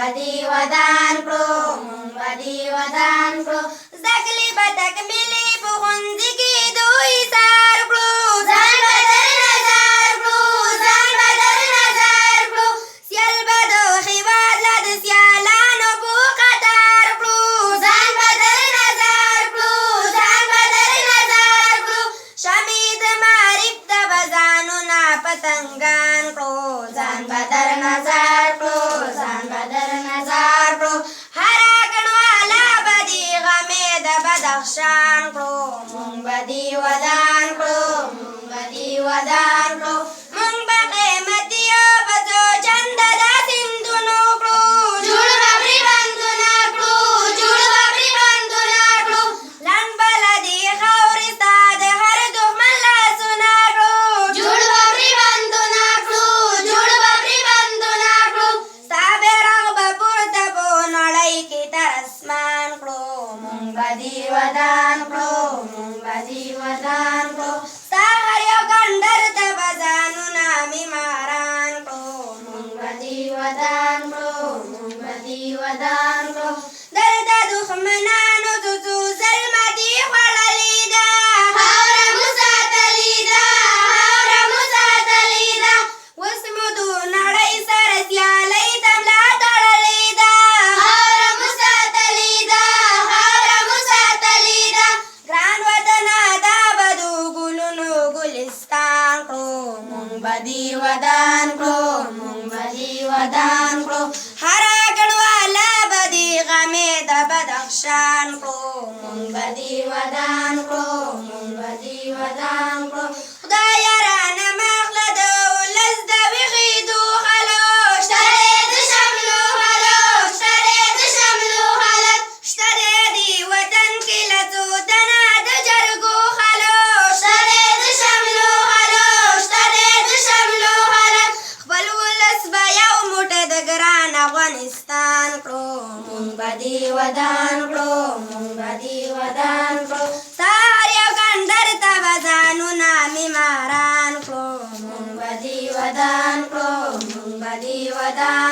بدی ودان کړو مونږ بدی ودان کړو زکلی به تکمیلی په ښوونځي کې دوی سار کړو ځان به در نظر کړو ځان به در نظر کړو سیال به د هېواد له د سیالانو په قطار کړو ځان به در نظر کړو ځان به در نظر کړو شمع د معارف ته به ځانونه پتنګان کړو ځان به در نظر کړو ځان به در نظر کړو هره ګڼواله به دې غمې د بدخشان کړو مونږ به دې ودان کړو مونږ به دې ودان کړو مونږ به قیمتي په څو چنده دا سیندونو کړو جوړ به پرې بندونه کړو جوړ به پرې بندونه کړو لنډ به له دې خاورې ستا د هر دښمن لاسونه کړو جوړ به پرې بندونه کړو جوړ به پرې بندونه کړو ستا بیرغ به پورته په نړۍ کې تر اسمان کړو مونږ به دې ودان کړو مونږ به دې ودان کړو ستا هر یو ګنډر ته به ځانونه معماران کړو مونږ به دې ودان کړو مونږ به دې ودان کړو دلته دښمنانو څو ظلمه دې خوړلې ده خاوره مو ساتلې ده خاوره مو ساتلې ده اوس مو د نړۍ سره سیالۍ ته ملا تړلې ده خاوره مو ساتلې ده خاوره مو ساتلې ده ګران وطنه دا به د ګلونو ګلستان کړو مونږ به دې ودان کړو مونږ به دې ودان کړو هره ګڼواله به دې غمې د بدخشان کړو مونږ به دې ودان کړو مونږ به دې ودان کړو خدایه رانه ماخله د ولس د ویښېدو خلک شته دی د شملو خلک شته دی د شملو خلک شته دی دې وطن کې له څو تنه د جرګو خلک شته دی د شملو خلک شته دی د شملو خلک خپل ولس به یو موټی د ګران افغانستان کړو مونږ به دې ودان کړو مونږ به دې ودان کړو ستا هر یو ګنډر ته به ځانونه معماران کړو مونږ به دې ودان کړو مونږ به دې ودان